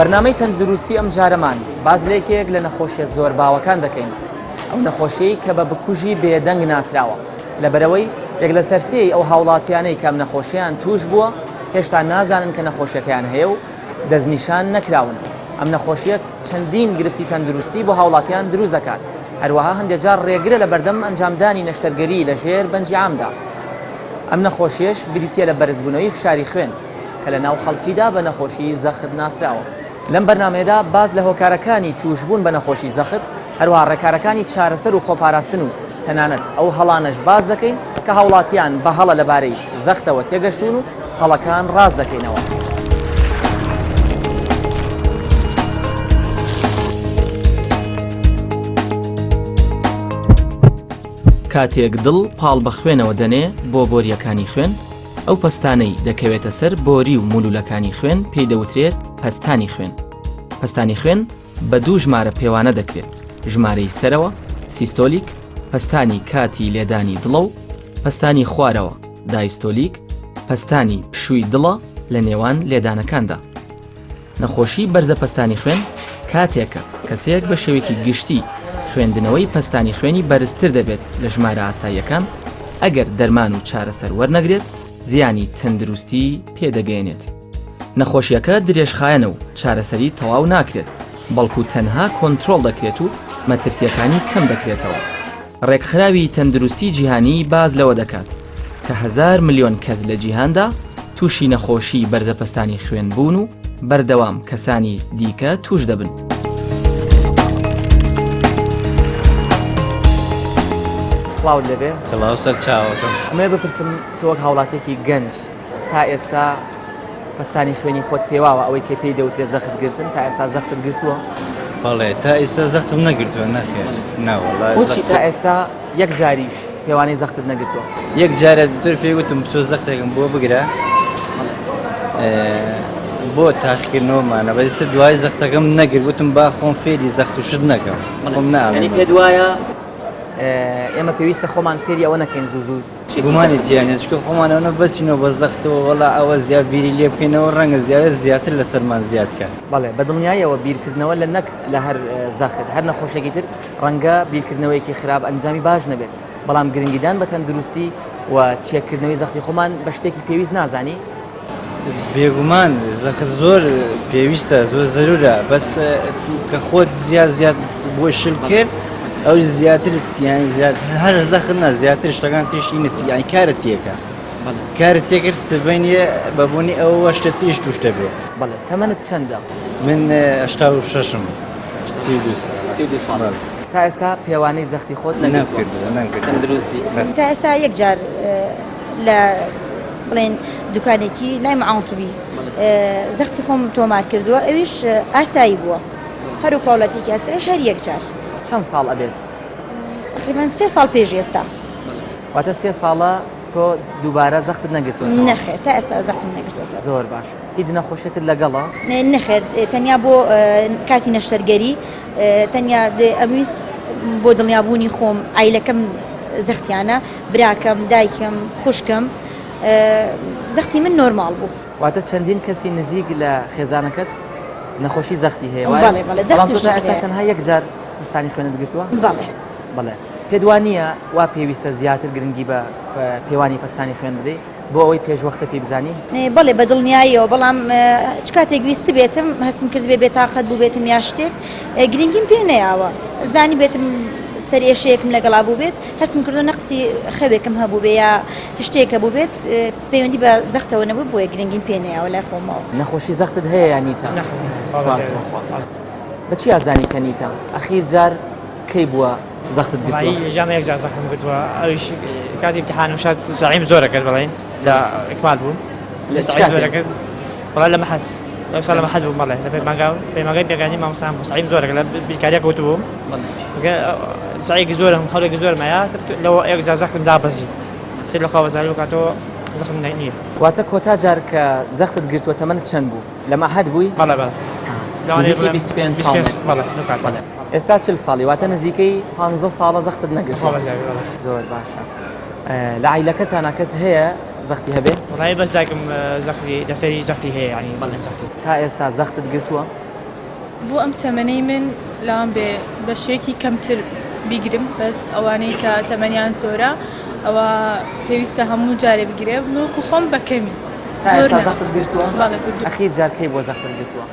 بەرنامەی تەندروستی ئەم جارەمان باز لێکێک لە نەخۆشیە زۆر باوەکان دەکەین. ئەو نەخۆشیەی کە بە بکوژی بێدەنگ ناسراوە لەبەرەوەی یەک لە سەرسیەی ئەو هاوڵاتیانەی کەم نەخۆشییان توش بووە هێشتا نازانن کە نەخۆشیەکەیان هەیە و دەستنیشان نەکراون. ئەم نەخۆشیە چەندین گرفتی تەندروستی بۆ هاوڵاتیان دروست دەکات. هەروەها هەندێک جار ڕێگرە لە بەردەم ئەنجامدانی نەشتەرگەری لە ژێر بەنجی عامدا. ئەم نەخۆشیەش بریتیە لە بەرزبوونەوەی فشاری خوێن کە لە ناو خەڵکیدا بە نەخۆشی زەخت ناسراوە. لەم بەرنامەیەدا باز لە هۆکارەکانی توشبوون بە نەخۆشی زەخت هەروەها ڕێکارەکانی چارەسەر و خۆپاراستن و تەنانەت ئەو هەڵانەش باز دەکەین کە هاوڵاتیان بە هەڵە لەبارەی زەختەوە تێگەشتون و هەڵەکان ڕاست دەکەینەوە. کاتێک دڵ پاڵ بە خوێنەوە دەنێ بۆ بۆریەکانی خوێن، ئەو پەستانەی دەکەوێتە سەر بۆری و مولولەکانی خوێن پێی دەوترێت پەستانی خوێن. پەستانی خوێن بە دوو ژمارە پێوانە دەکرێت: ژمارەی سەرەوە سیستۆلیک، پەستانی کاتی لێدانی دڵە و پەستانی خوارەوە دایستۆلیک، پەستانی پشووی دڵە لە نێوان لێدانەکاندا. نەخۆشی بەرزە پەستانی خوێن کاتێکە کەسێک بە شێوەیەکی گشتی خوێندنەوەی پەستانی خوێنی بەرزتر دەبێت لە ژمارە ئاساییەکان ئەگەر دەرمان و چارەسەر وەرنەگرێت زیانی تەندروستی پێدەگەێنێت. نەخۆشیەکە درێژخایەنە و چارەسەری تەواو ناکرێت، بەڵکو تەنها کۆنترۆڵ دەکرێت و مەترسیەکانی کەم دەکرێتەوە. ڕێکخراوی تەندروستی جیهانی باز لەوە دەکات کە 1000 ملیۆن کەس لە جیهاندا تووشی نەخۆشی بەرزە پەستانی خوێن بوون و بەردەوام کەسانی دیکە توش دەبن. سڵاوت لەبێ. سڵاو سەر چاوەکەم. ئەمێ بپرسم تۆ وەک هاوڵاتێکی گەنج تا ئێستا پەستانی خوێنی خۆت پێواوە ئەوەی کە پێی دەوترێت زەخت گرتن تا ئێستا زەختت گرتووە؟ بەڵێ تا ئێستا زەختم نەگرتووە نەخێر ناوەڵای. بۆچی تا ئێستا یەک جاریش پێوانەی زەختت نەگرتووە؟ یەک جارە دوتر پێی وتم بچۆ زەختێکم بۆ بگرە بۆ تاقیکردنەوەمانە بەئێستا دوای زەختەکەم نەگرت وتم با خۆم فێری زەخت و شت نەکەم. خۆم ناڵێ پێت وایە ئێمە پێویستە خۆمان فێری ئەوە نەکەین زوو گومانێتیانێت چکە خۆمانەوە بەچینەوە بە زەختەوە وەڵا ئەوە زیاد بیری لێ بکەینەوە ڕەنگە زیاتر لەسەرمان زیادکە. بەڵێ بەدڵنیایەوە بیرکردنەوە لە نەک لە هەر زەخت هەر نەخۆشێکی تر ڕەنگە بیرکردنەوەیەکی خراپ ئەنجامی باش نەبێت، بەڵام گرنگیدان بە تەندروستی و چێککردنەوەی زەختی خۆمان بە شتێکی پێویست نازانی. بێگومان زەخت زۆر پێویستە زۆر زەرورە، بەس کە خۆت زیاد بۆ شل کرد ئەو زیاتر زیاد هەر زەخت نا زیاتر شتەکان تریشینت یانی کارت تێکە کارت تێکرد سبینیە بەبوونی ئەوە شتە تریش توش دەبێ. بەڵێ تەمەنت چەندە؟ من 86م 32 ساڵ. تا ئێستا پێوانەی زەختی خۆت نەکردووە تەندروست بیت؟ تا ئێستا یەک جار لە بڵێن دوکانێکی لای معاڵتوبی زەختی خۆم تۆمار کردووە، ئەویش ئاسایی بووە، هەرو کاوڵاتێکی ئاسایی هەر یەک جار. چەند ساڵ ئەبێت؟ تقریباً 3 ساڵ پێش ئێستا. واتە 3 ساڵە تۆ دووبارە زەختت نەگرتووە؟ نەخێر تا ئێستا زەختم نەگرتووەتە. زۆر باش. هیچ نەخۆشیەکت لەگەڵە؟ نەخێر، تەنیا بۆ کاتی نەشتەرگەری تەنیا ئەویست بۆ دڵنیابوونی خۆم ئایلەکەم زەختیانە، براکەم، دایکم، خوشکم زەختی من نۆرماڵ بوو. واتە چەندین کەسی نزیک لە خێزانەکەت نەخۆشی زەختی هەیە؟ بەڵێ زەخت تا ئێستا تەنها یەک جار پەستانی خوێنت گرتووە؟ بەڵێ. پێت وانییە وا پێویستە زیاتر گرنگی بە پێوانی پەستانی خوێن بدەیت بۆ ئەوەی پێشوەختە پێی بزانی؟ بەڵێ بەدڵنیاییەوە، بەڵام چ کاتێک ویست بێتم هەستم کرد بێتاقەت بوو بێتم یا شتێک گرنگیم پێ نەیاوە، زانی بێتم سەر ئێشەیەکم لەگەڵا بوو بێت هەستم کردو نەقسی خەوێکم هەبوو بێ یا شتێکە بوو بێت پەیوەندی بە زەختەوە نەبوو بۆیە گرنگیم پێ نەیاوە لای خۆمەوە. نەخۆشی زەختت هەیە یانیتە؟ بەچی ئازانی کە نیتە؟ ئەخیر جار کەی بووە زەختت گرتووە؟ جامە یەک جار زەختم گرتووە، ئەویش کاتی امتحانم شاد زەعیم زۆرە کرد بڵێن لە ئیکمال بووم لە زۆرە کرد بەڵێ لە مەحەز لەو ساڵ لە مەحەز بووم بەڵێ لە پەیمانگای پێکانی مامۆستام بوو زەعیم زۆرە کرد لە بیرکاریە کەوتو بووم سعیێکی زۆرم هەڵێکی زۆرمەیە لەوە یەک جار زەختم دابەزی تر لە خوا بەزاری کاتەوە زەختم نییە. واتە کۆتا جار کە زەختت گرتووە تەمەنت چەند بوو؟ لە مەحەد بووی؟ بەڵێ نزیکەی 25 ساڵ. ئێستا 40 ساڵی، واتە نزیکەی 15 ساڵە زەختت نەگرتووە. زۆر باشە. لە عیلەکەتانە کەس هەیە زەختی هەبێ؟ وڵای بەس دایکم زەختی دەفتەری زەختی هەیە ینی تا ئێستا زەختت گرتووە؟ بۆ ئەم تەمەنەی من لاوان بە شێکی کەمتر بیگرم بەس ئەوانەی کە تەمەنیان زۆرە ئەوە پێویستە هەموو جارێ بگرێ وەکو خۆم بەکەمی ئێستا زەختت گرتووە؟ بەڵێ گرتووە. ئەخیر جارکەی بۆ زەختت گرتووە؟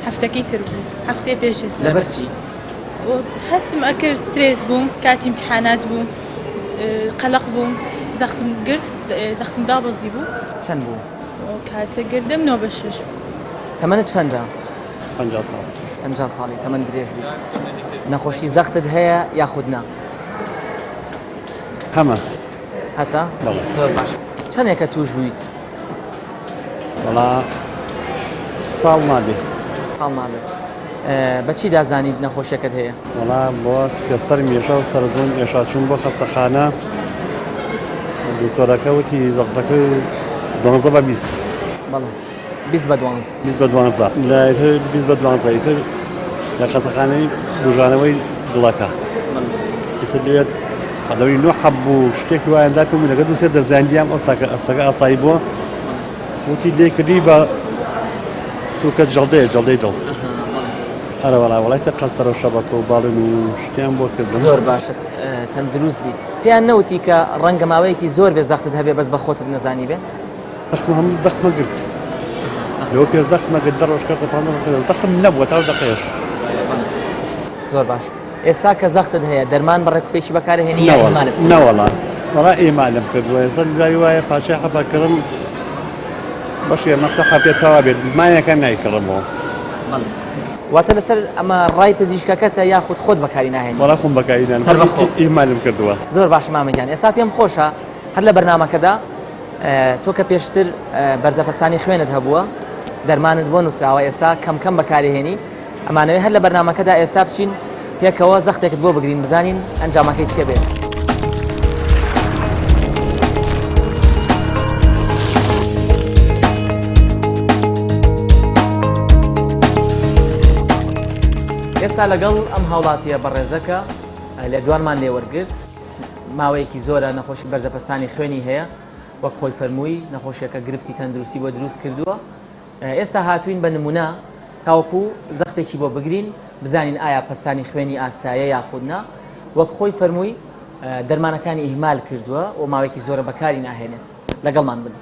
هەفتەکەی تر بوو هەفتەی پێش ئێستا. لەبەر چی؟ هەستم ئەکرد سترێس بووم کاتی امتحانات بوو قەلق بووم زەختم گرت زەختم دابەزی بوو. چەند بوو؟ کاتە گردم 96 تەمەنت چەندە؟ 50 ساڵ. 50 ساڵی تەمەن درێژ بیت. نەخۆشی زەختت هەیە یاخود نا؟ هەمە. هەتا؟ بەڵێ. زۆر باش. چەندێکە توش بوویت؟ وەڵا ساڵ نابێ. ساڵ نابێت. بەچی دازانیت نەخۆشیەکەت هەیە؟ وەڵا بۆ کە سەرم ێشا و سەردۆن ئێشا چوون بۆ خەستەخانە دکتۆرەکە وتی زەختەکە 12 بە 20. بەڵێ 20 بە 12. 20 بە 12 لە 20 بە 12 ئیتر لە خەستەخانەی بژانەوەی دڵەکە ئیتر لێت خەدەوی نۆ حەب بوو شتێکی وایەندا کە من لەگە دووسێ دەرزانیام ئەستەکە ئاسایی بووە وتی لێکردی بە تووکە جەڵدەیە جەڵدەی دڵ. ئەرە وەڵا وڵاتە قەستەرە شەبەکە و باڵن و شتیان بۆ کردم. زۆر باشت تەندروست بیت. پێیان نەوتی کە ڕەنگە ماوەیەکی زۆر بێ زەختت هەبێ بەس بە خۆتت نەزانی بێ؟ زەختم هەموو زەختمە گرت. لەوە پێش زەختمە گرت 10 ڕۆژ کردە 15 ڕۆژ زەختم نەبووە تا دەقەیەش. زۆر باش. ئێستا کە زەختت هەیە دەرمان بەڕێکوپێکی بەکارهێنی یا ئیمانت؟ نەوەڵا وەڵا ئیمانم کردووە ئێستا زاوی وایە پاشای حەبەکردم بەشێ مەفتەحە پێتەوا بێت مایەکە نایکڕمەوە. واتە لەسەر ئەمە ڕای پزیشکەکەتە یاخود خۆت بەکاری ناهێنی؟ وەڵا خۆم بەکاریدان ئیمانم کردووە. زۆر باش مامەگیان. ئێستا پێم خۆشە هەر لە بەرنامەکەدا تۆ کە پێشتر بەرزەپەستانی خوێنت هەبووە دەرمانت بۆ نووسراوە ئێستا کەم کەم بەکارهێنی ئەمانەوەی هەر لە بەرنامەکەدا ئێستا بچین پێکەوە زەختێکت بۆ بگرین بزانین ئەنجامەکەی چیە بێت. ئێستا لەگەڵ ئەم هاوڵاتیە بەڕێزەکە لە دوانمان لێوەرگرت ماوەیەکی زۆرە نەخۆشی بەرزەپەستانی خوێنی هەیە وەک خۆی فەرمووی نەخۆشیەکە گرفتی تەندروستی بۆ دروست کردووە. ئێستا هاتوین بە نمونە تاوەکو زەختێکی بۆ بگرین بزانین ئایا پەستانی خوێنی ئاسایە یاخودنا وەک خۆی فەرمووی دەرمانەکانی ئیهمال کردووە و ماوەیەکی زۆرە بەکاری ناهێنێت. لەگەڵمان بن.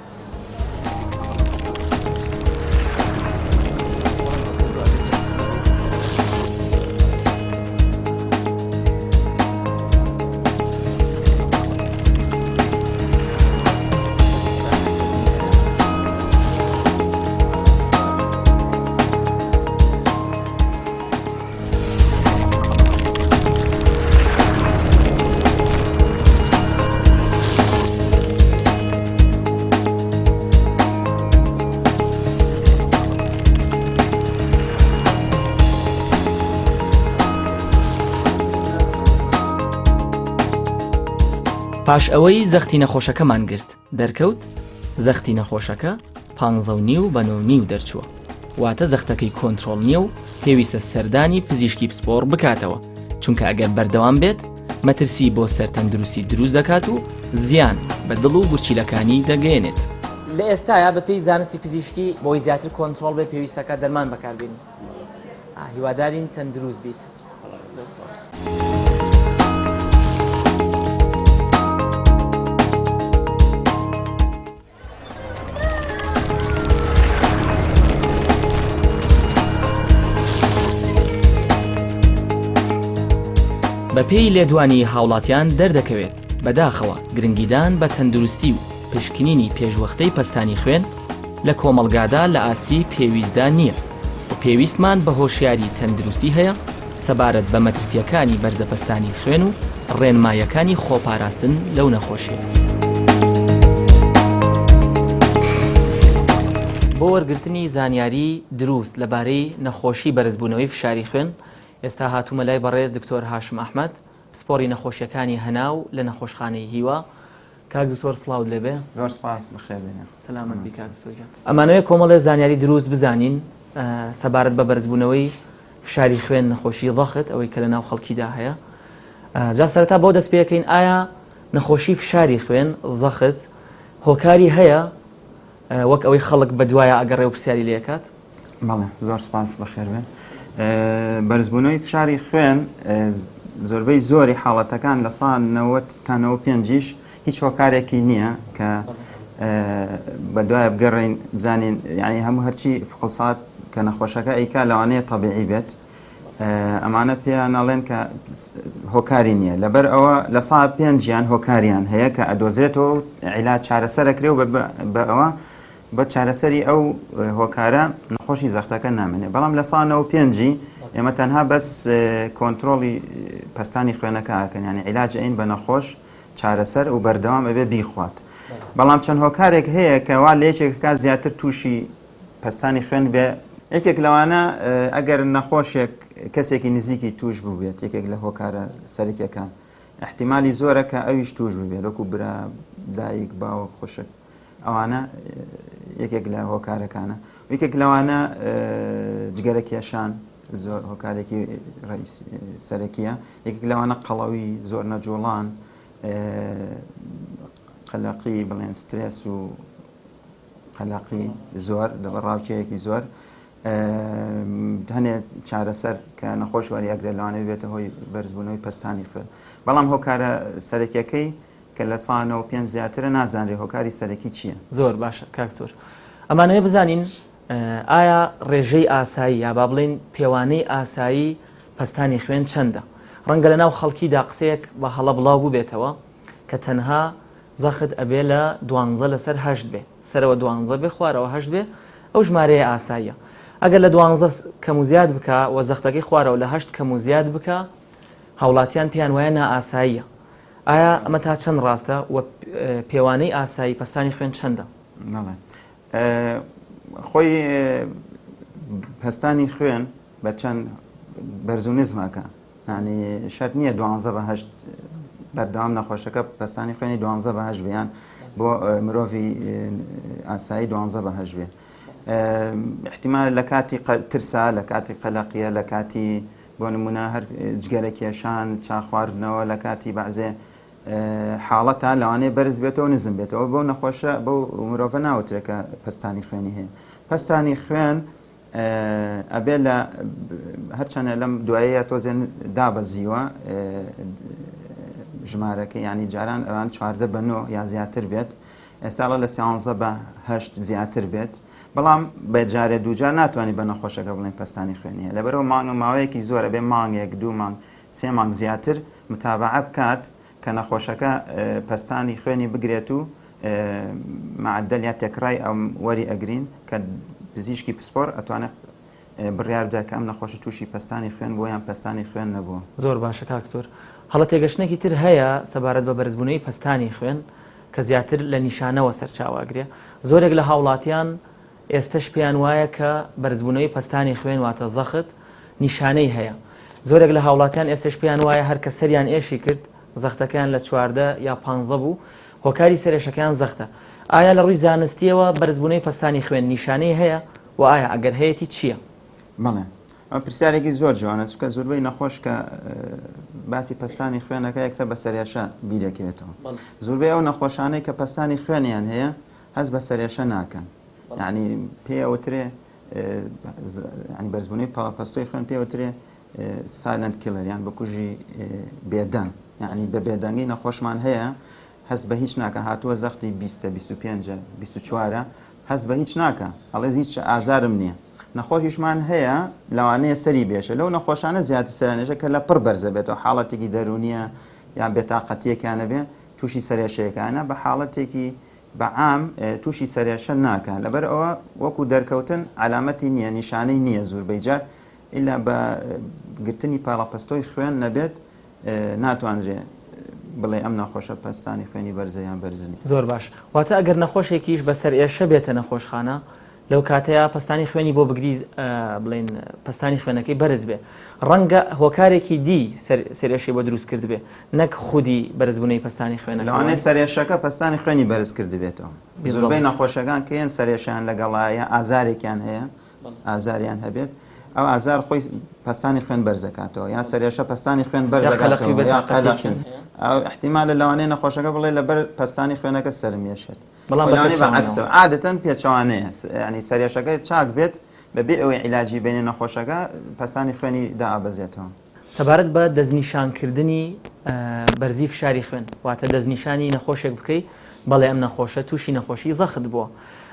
پاش ئەوەی زەختی نەخۆشەکەمان گرت دەرکەوت زەختی نەخۆشەکە 15.5 بە 9.5 دەرچووە واتە زەختەکەی کۆنتترۆل نییە و پێویستە سەردانی پزیشکی پسپۆڕ بکاتەوە چونکە ئەگەر بەردەوام بێت مەترسی بۆ سەرتەندروستی دروست دەکات و زیان بە دڵ و گورچیلەکانی دەگەێنێت. لە ئێستایا بە پێی زانستی پزیشکی بۆی زیاتر کۆنتترۆل بێ پێویستەکە دەرمان بەکاربێنی. هیوادارین تەندروست بیت. بە پێی لێدوانی هاوڵاتیان دەردەکەوێت بەداخەوە گرنگیدان بە تەندروستی و پشکنینی پێشوەختەی پەستانی خوێن لە کۆمەڵگادا لە ئاستی پێویستدا نییە و پێویستمان بە هۆشیاری تەندروستی هەیە سەبارەت بە مەترسیەکانی بەرزەپەستانی خوێن و ڕێنمایەکانی خۆپاراستن لەو نەخۆشیە. بۆ وەرگرتنی زانیاری دروست لەبارەی نەخۆشی بەرزبوونەوەی فشاری خوێن ئێستا هاتوومە لای بەڕێز دکتۆر هاشم ئەحمەد پسپۆڕی نەخۆشیەکانی هەناو لە نەخۆشخانەی هیوا. کاک دکتۆر سڵاو لێبێ. زۆر سپاس بخێبێنە. سەلامەت بی کاک دکتۆر. ئەمانەوەی کۆمەڵێ زانیاری دروست بزانین سەبارەت بە بەرزبوونەوەی فشاری خوێن نەخۆشی ضەغط ئەوەی کە لە ناو خەڵکیدا هەیە. جا سەرەتا بۆ دەست پێکەین ئایا نەخۆشی فشاری خوێن ضەغط هۆکاری هەیە وەک ئەوەی خەڵک بە دوایە ئەگەڕێ و پرسیاری لێکات؟ بەڵێ زۆر سپاس بەخێر بێن. بەرزبوونەوەی فشاری خوێن زۆربەی زۆری حاڵەتەکان لە ساڵ 90 تا 95 هیچ هۆکارێکی نییە کە بە دوایە بگەڕین بزانین یعنی هەموو هەرچی فحوسات کە نەخۆشەکە ئەیکا لەوانەیە تەبیعی بێت. ئەمانە پێیان ناڵێن کە هۆکاری نییە لەبەر ئەوە لە ساڵ 5 هۆکاریان هەیە کە ئەدۆزرێتەوە عیلاج چارەسەرەکرێ و بە ئەوە بە چارەسەری ئەو هۆکارە نەخۆشی زەختەکە نامێنێ. بەڵام لە ساڵ 95 ئێمە تەنها بەس کۆنتترۆلی پەستانی خوێنەکە ئاکەن یعنی عیلاج ئەین بە نەخۆش چارەسەر و بەردەوام ئەبێ بیخوات. بەڵام چەند هۆکارێک هەیە کە وا لە یەکێکەکە زیاتر تووشی پەستانی خوێن بێ. یەکێک لەوانە ئەگەر نەخۆشێک کەسێکی نزیکی توش ببێت یەکێک لە هۆکارە سەرکیەکان احتیمالی زۆرە کە ئەویش توش ببێت وەکو برا دایک باوە خوشک ئەوانە یەکێک لە هۆکارەکانە. یەکێک لەوانە جگەرە کێشان زۆر هۆکارێکی سەرەکیە. یەکێک لەوانە قەڵەوی زۆر نەجوڵان قەلەقی بڵێن سترێس و قەلەقی زۆر لە بەڕاوکەیەکی زۆر هەنێت چارەسەر کە نەخۆش وەریەگرێت لەوانەیە بێتە هۆی بەرزبوونەوەی پەستانی خوێن. بەڵام هۆکارە سەرەکیەکەی کە لە ساڵ 95 زیاترە نازانرێ هۆکاری سەرەکی چییە. زۆر باشە کاکتۆر. ئەمانەیە بزانین ئایا ڕێژەی ئاسایی یا با بڵێن پێوانەی ئاسایی پەستانی خوێن چەندە. ڕەنگە لە ناو خەڵکیدا قسەیەک بە هەڵە بڵاو بووبێتەوە کە تەنها زەخت ئەبێ لە 12 لەسەر 8 بێ سەرەوە 12 بێ خوارەوە 8 بێ ئەو ژمارەیە ئاساییە. ئەگەر لە 12 کەم و زیاد بکە و زەختەکەی خوارەوە لە 8 کەم و زیاد بکە هاوڵاتیان پێیان وایە نائاساییە. ئایا ئەمە تا چەند ڕاستە و پێوانەی ئاسایی پەستانی خوێن چەندە؟ خۆی پەستانی خوێن بە چەند بەرز و نزمەکە ینی شەرت نییە 12 بە 8 بەردەوام نەخۆشەکە پەستانی خوێنی 12 بە 8 بیان بۆ مرۆڤی ئاسایی 12 بە 8 بێ. احتیمال لە کاتی ترسا لە کاتی قەلەقیە لە کاتی بۆ نمونە هەر جگەرە کێشان چاخواردنەوە لە کاتی بەعزێ حاڵەتە لەوانەیە بەرز بێتەوە نزم بێتەوە بۆ نەخۆشە بۆ مرۆڤە ناوترێکە پەستانی خوێنی هەیە. پەستانی خوێن ئەبێ لە هەرچەنە لەم دوایەیە تۆزێن دابەزیوە ژمارەکە ینی جاران ئەوان 14 بە 9 یا زیاتر بێت. ئێستا لە 13 بە 8 زیاتر بێت. بەڵام بە جارێ دووجار ناتوانانی بە نەخۆشەکە بڵێن پەستانی خوێنیە لەبەرەوە مانگە ماوەیەکی زۆرە بێ مانگێک 2 مانگ 3 مانگ زیاتر متابعە بکات کە نەخۆشەکە پەستانی خوێنی بگرێت و معدل یا تێکڕای ئەم وەری ئەگرین کە پزیشکی پسپۆر ئەتوانێت بڕیار بدات کە ئەم نەخۆشە تووشی پەستانی خوێن بۆ یان پەستانی خوێن نەبووە. زۆر باشە کاکتۆر. هەڵە تێگەشتێکی تر هەیە سەبارەت بە بەرزبوونەوەی پەستانی خوێن کە زیاتر لە نیشانەوە سەرچاواگرێ. زۆرێک لە هاوڵاتیان ئێستش پێیان وایە کە بەرزبوونەوەی پەستانی خوێن واتە زەخت نیشانەی هەیە. زۆرێک لە هاوڵاتیان ئێستش پێیان وایە هەر کە سەریان ئێشی کرد زەختەکەیان لە 14 یا 15 بوو هۆکاری سەرێشەکەیان زەختە. ئایا لە ڕووی زانستیەوە بەرزبوونەوەی پەستانی خوێن نیشانەی هەیە و ئایا ئەگەر هەیەی چییە؟ بەڵێ ئەم پرسیارێکی زۆر جوانە چونکە زۆربەی نەخۆش کە باسی پەستانی خوێنەکە یەکسەر بە سەرێشە بیرەکێتەوە. زۆربەی ئەو نەخۆشانەی کە پەستانی خوێنیان هەیە هەست بە سەرێشە ناکەن. یعنی پێوترێ بەرزبوونەوەی پەستۆی خوێن پێوترێ سایلنت کیلەر یان بکوژی بێدەنگ. یعنی بە بێدەنگی نەخۆشمان هەیە هەست بە هیچ ناکە هاتووە زەختی 20 25 24 هەست بە هیچ ناکە هەڵێ هیچ ئازارم نییە. نەخۆشیشمان هەیە لەوانەیە سەری بێشە لەو نەخۆشانە زیاتر سەرانێژە کە لە پڕ بەرزە بێتەوە حاڵەتێکی دەرونیە یان بێتاقەتیەکانە بێ تووشی سەرێشەیەکانە بە حاڵەتێکی بەعام تووشی سەرێشە ناکەن. لەبەر ئەوە وەکو دەرکەوتن علامەتی نییە نیشانەی نییە زۆربەی جار ئیلا بە گرتنی پاڵەپەستۆی خوێن نەبێت ناتوانرێ بڵێ ئەم نەخۆشە پەستانی خوێنی بەرزەیان بەرزنی. زۆر باش. واتە ئەگەر نەخۆشێکیش بەسەر ئێشە بێتە نەخۆشخانە لەو کاتەیە پەستانی خوێنی بۆ بگری بڵێن پەستانی خوێنەکەی بەرز بێ ڕەنگە هۆکارێکی دی سەرێشی بۆ دروست کرد بێ نەک خودی بەرزبوونەی پەستانی خوێنەکە. لەوانەیە سەرێشەکە پەستانی خوێنی بەرز کرد بێتەوە. زۆربەی نەخۆشەکان کە هێن سەرێشیان لەگەڵایە ئازارێکیان هەیە ئازاریان هەبێت ئەو ئازار خۆی پەستانی خوێن بەرزەکاتەوە یان سەرێشە پەستانی خوێن بەرزەکاتەوە یا قەلەقی. ئەو احتیمالە لەوانەیە نەخۆشەکە بڵێ لەبەر پەستانی خوێنەکە سەرمێشێت. بەڵام عادەتەن پێچەوانەیە ینی سەرێشەکەی چاک بێت بەبێ ئەوەی عیلاجی بینێ نەخۆشەکە پەستانی خوێنی دائەبەزێتەوە. سەبارەت بە دەستنیشانکردنی بەرزی فشاری خوێن واتە دەستنیشانی نەخۆشێک بکەیت بەڵێ ئەم نەخۆشە تووشی نەخۆشی زەخت بووە.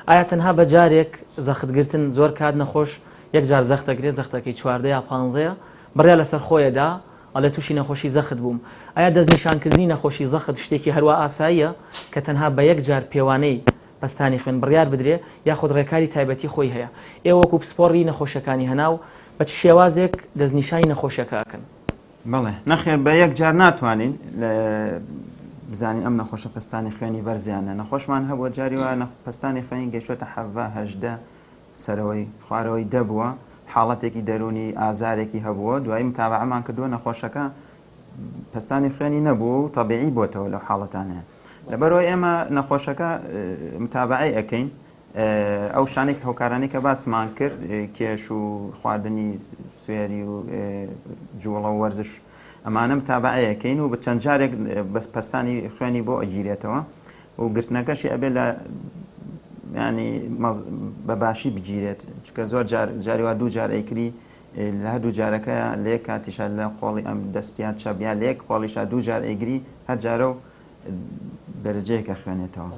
ئایا تەنها بە جارێک زەختگرتن زۆر کات نەخۆش یەک جار زەختەگرێت زەختەکەی 14 یا 15 بڕیا لەسەر خۆیەدا ئەڵێ تووشی نەخۆشی زەخت بووم. ئایا دەستنیشانکردنی نەخۆشی زەخت شتێکی هەروە ئاساییە کە تەنها بە یەک جار پێوانەی پەستانی خوێن بڕیار بدرێ یاخود ڕێکاری تایبەتی خۆی هەیە؟ ئێوە وەکو پسپۆڕی نەخۆشەکانی هەناو بە چ شێوازێک دەستنیشانی نەخۆشەکەکەن؟ بەڵێ نەخێر بە یەک جار ناتوانین بزانین ئەم نەخۆشە پەستانی خوێنی بەرزیانە. نەخۆشمان هەبووە جاری وایە پەستانی خوێنی گەیشتوەتە 70 سەرەوەی خوارەوەی دەبووە، حاڵەتێکی دەرونی ئازارێکی هەبووە، دوایی متابعەمان کردووە نەخۆشەکە پەستانی خوێنی نەبوو و تەبیعی بۆتەوە لەو حاڵەتانەیە. لەبەرەوەی ئێمە نەخۆشەکە متابعەی ئەەکەین ئەو شانێک هەوکارانەی کە باسمان کرد کێش و خواردنی سوێری و جوڵە و وەرزش ئەمانە متابعەیەکەین و بە چەند جارێک پەستانی خوێنی بۆ ئەگیرێتەوە و گرتنەکەشی ئەبێ لە ینی بەباشی بگیرێت چکە زۆر جاری وا دوو جار ئەیکری لە هەردوو جارەکە لێک کاتیشە لە قۆڵی ئەم دەستیان چەبیان لێک قۆڵیشە دوو جار ئەیگری هەر جارە و دەرەجەیەکە خوێنێتەوە.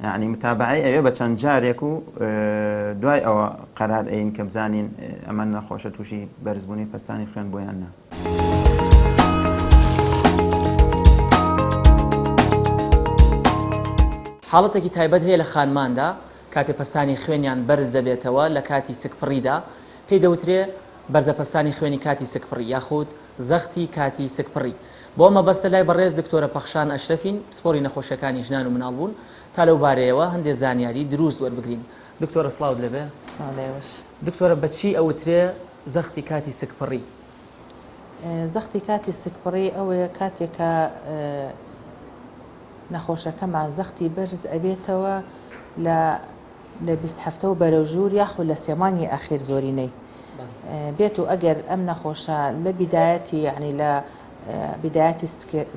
یعنی متابعی ئەوێ بە چەند جارێک و دوای ئەوە قەرار ئەین کە بزانین ئەمە نەخۆشە تووشی بەرزبوونی پەستانی خوێن بۆیان نا. حاڵەتێکی تایبەت هەیە لە خانماندا کاتێ پەستانی خوێنیان بەرز دەبێتەوە لە کاتی سکپڕیدا پێی دەوترێ بەرزە پەستانی خوێنی کاتی سکپڕی یاخود زەختی کاتی سکپڕی. بۆ ئەمە بەستە لای بەڕێز دکتۆرە پەخشان ئەشرەفین پسپۆڕی نەخۆشیەکانی ژنان و مناڵبوون تا لەو بارەیەوە هەندێک زانیاری دروست وەربگرین. دکتۆرە سڵاوت لەبێ. دکتۆرە بەچی ئەوترێ زەختی کاتی سکپڕی؟ زەختی کاتی سکپڕی ئەوەیە کاتێکە نەخۆشەکەمان زەختی بەرز ئەبێتەوە لە 20 هەفتە و بەرەوژوور یاخود لە سێمانی ئاخیر زۆرینەی بێت و ئەگەر ئەم نەخۆشە لە بیدایەتی یعنی لە بیدایەتی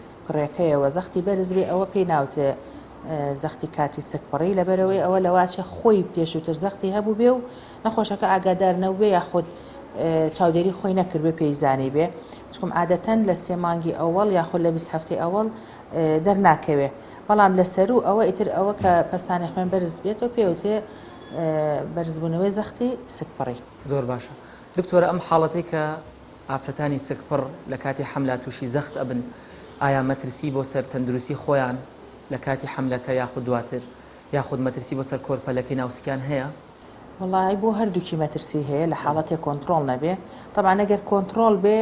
سکپڕەکەیەوە زەختی بەرز بێ ئەوە پێی ناوتێ زەختی کاتی سکپڕی لەبەرەوەی ئەوە لەواچە خۆی پێشووتر زەختی هەبوو بێ و نەخۆشەکە ئاگادار نەبێ یاخود چاودێری خۆی نەکرد بێ پێیزانی بێ چکم عادەتەن لە سێمانگی ئەوەڵ یاخود لە 20 هەفتەی ئەوەڵ دەرناکەوێ بەڵام لەسەر و ئەوە ئیتر ئەوە کە پەستانی خوێن بەرز بێتەوە پێوتێ بەرزبوونەوەی زەختی سکپڕی. زۆر باشە. دکتۆرە ئەم حاڵەتی کە ئافرەتانی سکپڕ لە کاتی حەملە تووشی زەخت ئەبن ئایا مەترسی بۆ سەر تەندروستی خۆیان لە کاتی حەملەکە یاخود دواتر یاخود مەترسی بۆ سەر کۆرپەلەکەی ناوسکیان هەیە؟ وڵای بۆ هەردووکی مەترسی هەیە لە حاڵەتێک کۆنتترۆل نەبێ طبعا ئەگەر کۆنتترۆل بێ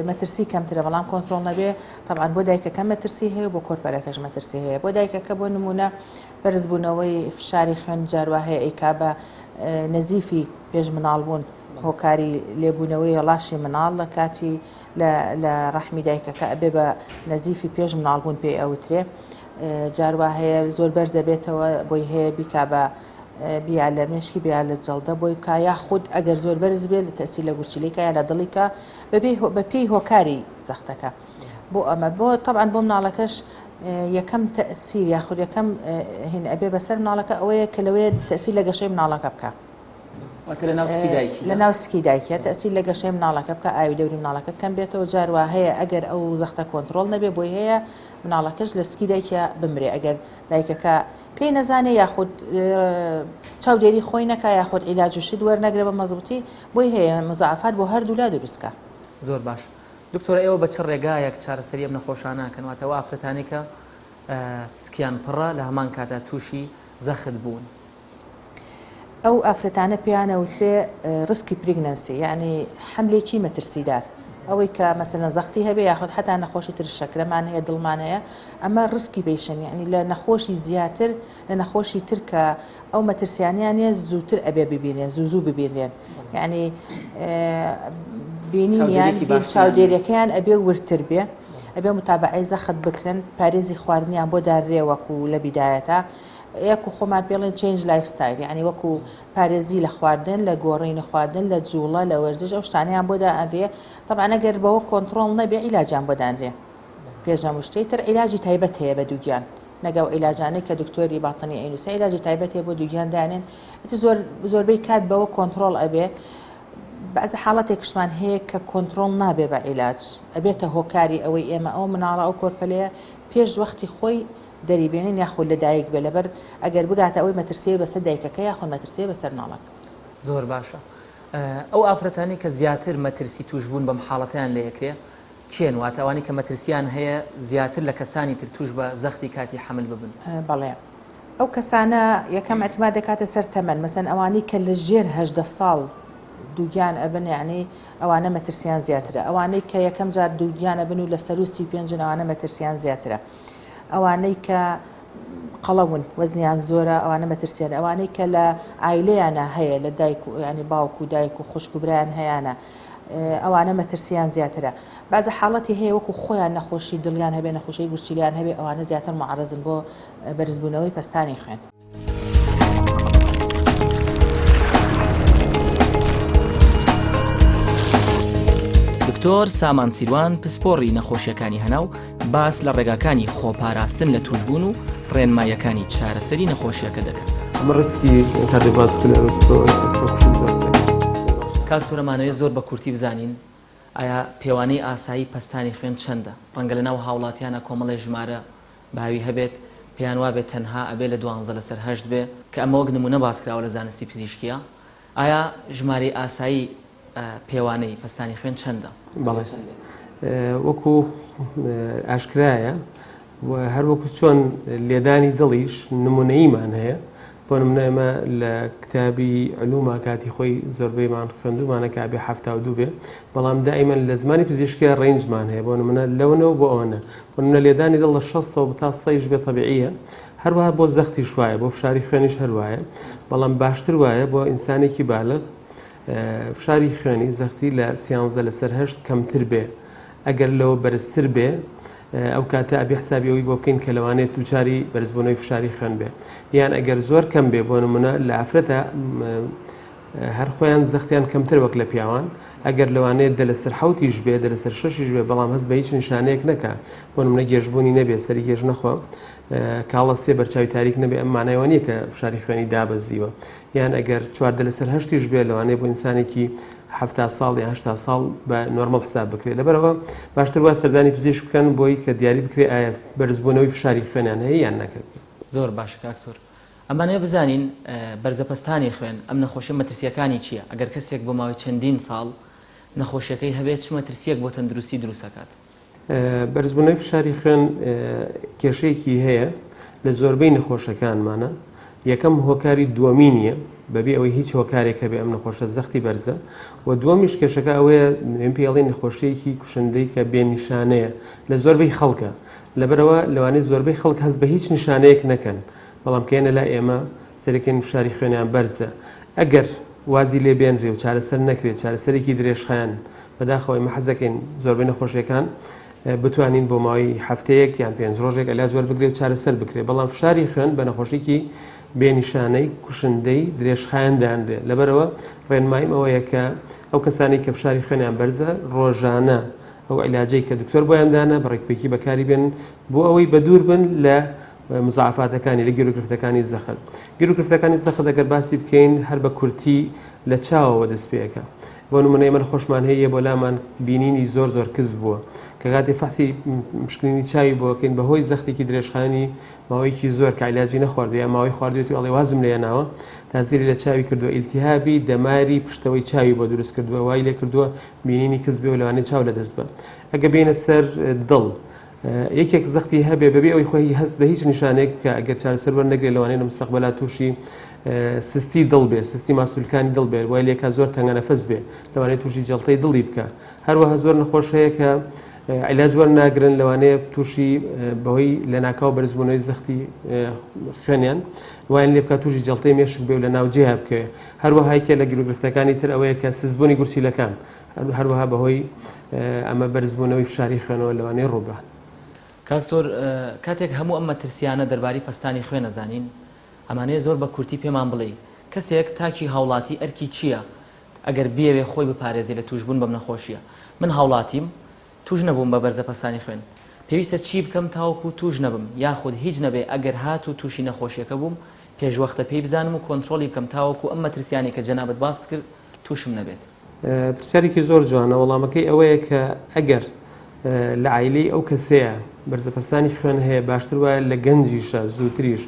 مەترسی کەمترە بەڵام کۆنتترۆل نەبێ طبعا بۆ دایکەکە مەترسی هەیە بۆ کۆرپەلەکەش مەترسی هەیە بۆ دایکەکە بۆ نمونە بەرزبوونەوەی فشاری خوێن جاروا هەیە ئەیکا بە نەزیفی پێش مناڵبوون هۆکاری لێبوونەوەی هەڵاشی مناڵ لە کاتی لە ڕەحمی دایکەکە ئەبێ بە نەزیفی پێش مناڵبوون پێی ئەوترێ جاروا هەیە زۆر بەرز دەبێتەوە بۆی هەیە بیکا بە بیا لە مشکی بیا لە جەڵدە بۆی بکە یاخود ئەگەر زۆر بەرز بێت لە تەسی لە گورچلیکە یا لە دڵیکە بە پێی هۆکاری زەختەکە بۆ ئەمە بۆ طبعا بۆ مناڵەکەش یەکەم تەسیر یاخود یەکەم هین ئەبێ بەسەر مناڵەکە ئەوەیە کە لەوەیە تەسیر لە گەشەی مناڵەکە بکە لە ناوسکی دایکە تەسیر لە گەشەی مناڵەکە بکە ئاوی دەوری مناڵەکە کەم بێتەوە جاروا هەیە ئەگەر ئەو زەختە کۆنتترۆل نەبێ بۆی هەیە مناڵەکەش لە سکی دایکە بمرێ ئەگەر دایکەکە پێی نەزانێ یاخود چاودێری خۆی نەکە یاخود عیلاج و شت وەرنەگرێ بە مەزبوطی بۆی هەیە مزعفات بۆ هەردوو لا دروستکە. زۆر باش. دکتۆرە ئێوە بە چ ڕێگایەک چارەسەری ئەم نەخۆشانەکەن واتەوە ئافرەتانی کە سکیان پڕە لە هەمان کاتە تووشی زەخت بوون؟ ئەو ئافرەتانە پێیانەوترێ ڕسکی پرگنەنسی یعنی حملێکی مەترسیدار ئەوەی کە مەسەلەن زەختی هەبێ یاخود حتا نەخۆشی تر شەکرەمان هەیە دڵمان هەیە ئەمە ڕسکی بێشن یعنی لە نەخۆشی زیاتر لە نەخۆشی تر کە ئەو مەترسیانیانە زووتر ئەبێ ببینێن زوو ببینێن یعنی بینیان چاودێریەکەیان ئەبێ ورتر بێ ئەبێ متابعەی زەخت بکرن پارێزی خواردنیان بۆ دارێ وەکو لە بیدایەتە یەکو خۆمان پێڵێن چێنج لایف ستایل یعنی وەکو پارێزی لە خواردن لە گۆڕینی خواردن لە جوڵە لە وەرزش ئەو شتانیان بۆ دانرێ طبعا ئەگەر بەوە کۆنتترۆل نەبێ عیلاجیان بۆ دانرێ پێشەم شتەی تر عیلاجی تایبەت هەیە بە دووگیان نەگەو عیلاجانەی کە دکتۆری باتنی ئەینوسە عیلاجی تایبەت هەیە بۆ دووگیان دانێن زۆربەی کات بەوە کۆنتترۆل ئەبێ بەعزە حاڵەتێکشمان هەیە کە کۆنتترۆل نابێ بە عیلاج ئەبێتە هۆکاری ئەوەی ئێمە ئەو مناڵە ئەو کۆرپەلەیە پێش وەختی خۆی دەریبێنین یاخۆ لەدایک بێ لەبەر ئەگەر بگاتە ئەوەی مەترسیە بەسەر دایکەکە یاخۆ مەترسیە بەسەر ناڵک. زۆر باشە. ئەو ئافرەتانی کە زیاتر مەترسی توشبوون بەم حاڵەتیان لە یەکرێ کێن واتەوانی کە مەترسیان هەیە زیاتر لە کەسانی تر توش بە زەختی کاتی حمل ببن؟ بەڵێ ئەو کەسانە یەکەم ئەتما دەکاتە سەر تەمەن مەسەن ئەوانی کە لە ژێر 18 ساڵ دووگیان ئەبن یعنی ئەوانە مەترسیان زیاترە، ئەوانەی کە یەکەم جار دووگیان ئەبن و لە سەر و 35 ئەوانە مەترسیان زیاترە، ئەوانەی کە قەڵەون وەزنیان زۆرە ئەوانە مەترسیان، ئەوانەی کە لە ئایلەیانە هەیە لە دایک و ینی باوک و دایک و خوشک و برایان هەیەە ئەوانە مەترسیان زیاترە. بازە حاڵەتی هەیە وەکو خۆیان نەخۆشی دڵیان هەبێ نەخۆشی گورچیلیان هەبێ ئەوانە زیاتر معرەزن بۆ بەرزبوونەوەی پەستانی خوێن. دکتۆر سامان سیروان پسپۆڕی نەخۆشیەکانی هەنا و باس لە ڕێگاکانی خۆپاراستن لە توشبوون و ڕێنمایەکانی چارەسەری نەخۆشیەکە دەکەن. ئەمە ڕسکی کاردیۆڤاسکولار کاکتۆرەمانەوەی زۆر بە کورتی بزانین ئایا پێوانەی ئاسایی پەستانی خوێن چەندە؟ ڕەنگە لە ناو هاوڵاتیانە کۆمەڵی ژمارە باوی هەبێت پێیان وابێت تەنها ئەبێ لە 12 لەسەر 8 بێ کە ئەمە وەک نمونە باسکراوە لە زانستی پزیشکیە. ئایا ژمارەی ئاسایی پێوانەی پەستانی خوێن چەندە؟ بەڵێ وەکو ئاشکرایە و هەر وەکو چۆن لێدانی دڵیش نمونەیمان هەیە بۆ نمونە ئێمە لە کتابی علومە کاتی خۆی زۆربەیمان خوێندومانە کە ئەبێ 72 بێ، بەڵام دائیمەن لە زمانی پزیشکیە ڕێنجمان هەیە بۆ نمونە لەونەوە بۆ ئەوەنە بۆ نمونە لێدانی دڵ لە 60 تا 100 بێ طبیعیە، هەروەها بۆ زەختی شوایە بۆ فشاری خوێنیش هەروایە، بەڵام باشتر وایە بۆ ئینسانێکی بالغ فشاری خوێنی زەختی لە 13 لەسەر 8 کەمتر بێ. ئەگەر لەوە بەرزتر بێ ئەو کاتە ئەبێ حسابیەوەی بۆ بکەین کە لەوانێت دووچاری بەرزبوونەوەی فشاری خوێن بێ، یان ئەگەر زۆر کەم بێ بۆ نمونە لە ئافرەتە هەر خۆیان زەختیان کەمتر وەک لە پیاوان، ئەگەر لەوانێت دە لەسەر 7 بێ دە لەسەر 6 بێ بەڵام هەست بە هیچ نیشانەیەک نەکە بۆ نمونە گێژبوونی نەبێ سەری گێژ نەخوا کاڵە سێ بەرچاوی تاریک نەبێ ئەم مانایەوە نییە کە فشاری خوێنی دابەزیوە، یان ئەگەر 4 لەسەر 8 بێ لەوانەیە بۆ ئینسانێکی 70 ساڵ یا 80 ساڵ بە نۆرمەڵ حساب بکرێت. لەبەرەوە باشتر وە سەردانی پزیشک بکەن بۆی کە دیاری بکرێت ئایا بەرزبوونەوەی فشاری خوێنیان هەیە یان نەکرد. زۆر باشە کاکتۆر. ئەمانەیە بزانین بەرزەپەستانی خوێن ئەم نەخۆشیە مەترسیەکانی چییە؟ ئەگەر کەسێک بۆ ماوەی چەندین ساڵ نەخۆشیەکەی هەبێت چ مەترسیەک بۆ تەندروستی دروستەکات؟ بەرزبوونەوەی فشاری خوێن کێشەیەکی هەیە لە زۆربەی نەخۆشەکانمانە. یەکەم هۆکاری دووەمی نیە بەبێ ئەوەی هیچ هۆکارێکە بێ ئەم نەخۆشە زەختی بەرزە، و دووەمیش کێشەکە ئەوەیە پێڵی نەخۆشیەکی کوشندەی کە بێنیشانەیە لە زۆربەی خەڵکە، لەبەرەوە لەوانەیە زۆربەی خەڵک هەست بە هیچ نیشانەیەک نەکەن، بەڵام کێنە لا ئێمە سەرەکەین فشاری خوێنیان بەرزە. ئەگەر وازی لێ بێنرێ و چارەسەر نەکرێت چارەسەرێکی درێژخایەن بەداخەوەی مەحەزەکەین زۆربەی نەخۆشیەکان بتوانین بۆ ماوەی هەفتەیەک یان 5 ڕۆژێک علاج وەربگرێت و چارەسەر بکرێت، بەڵام فشاری خوێن بە نەخۆشیێکی بێنیشانەی کوشندەی درێژخایەن دەیانرێت. لەبەرەوە ڕێنماییم ئەوەیە کە ئەو کەسانی کە فشاری خوێنیان بەرزە ڕۆژانە ئەو عیلاجەی کە دکتۆر بۆیان دانا بەڕێکپێکی بەکاری بێن بۆ ئەوەی بەدوور بن لە مزعفاتەکانی لە گیرۆگرفتەکانی زەخت. گیرۆگرفتەکانی زەخت ئەگەر باسی بکەین هەر بە کورتی لە چاوەوە دەست پێەکە. بۆ نمونە ئێمە خۆشمان هەیە بۆ لامان بینینی زۆر کەس بووە کە کاتی فەحسی مشکلینی چاوی بۆکەین بەهۆی زەختێکی درێژخانی ماوەیەکی زۆر کە عیلاجی نەخواردو یا ماوەی خواردوێتی ئەڵێ وازم لێناوە تازیری لە چاوی کردووە، ئیلتیهابی دەماری پشتەوەی چاوی بۆ دروست کردووە، وای لێ کردووە بینینی کەس بێ و لەوانەیە چاو لە دەست بە. ئەگە بینە سەر دڵ یەکێک زەختی هەبێ بەبێ ئەوەی خۆی هەست بە هیچ نیشانێک کە ئەگەر چارەسەر وەرنەگرێت لەوانەیە لە مستەقبەلا تووشی سستی دڵ بێ، سستی ماسوولکانی دڵ بێ، وای لێکا زۆر تەنگەنەفەس بێ، لەوانەیە تووشی جەڵتەی دڵی بکە. هەروەها زۆر نەخۆش هەیە کە عیلاج وەرناگرن لەوانەیە تووشی بەهۆی لە ناکاو بەرزبوونەوەی زەختی خوێنیان وایان لێ بکە تووشی جەڵتەی مێشک بێ و لە ناوجێها بکەوێ. هەروەها یەکێ لە گیرۆگرفتەکانی تر ئەوەیە کە سزبوونی گورچیلەکان هەروەها بەهۆی ئەمە بەرزبوونەوەی فشاری خوێنەوە لەوانەیە ڕووبات. کاکتۆر کاتێک هەموو ئەم مەترسیانە دەربارەی پەستانی خوێن نەزانین ئەمانەیە زۆر بە کورتی پێمان بڵێ کەسێک تاکی هاوڵاتی ئەرکی چییە ئەگەر بێوێ خۆی بپارێزی لە توشبوون بەم نەخۆشیە؟ من هاوڵاتیم توش نەبووم بە بەرزە پەستانی خوێن، پێویستە چی بکەم تاوەکو توش نەبم یاخود هیچ نەبێ ئەگەر هات و تووشی نەخۆشیەکە بووم پێشوەختە پێی بزانم و کۆنتترۆلی بکەم تاوەکو ئەم مەترسیانی کە جەنابەت باست کرد تووشم نەبێت. پرسیارێکی زۆر جوانە وەڵامەکەی ئەوەیە کە ئەگەر لە عیلەی ئەو کەسەیە بەرزەپەستانی خوێن هەیە باشتر وایە لە گەنجیشە زووتریش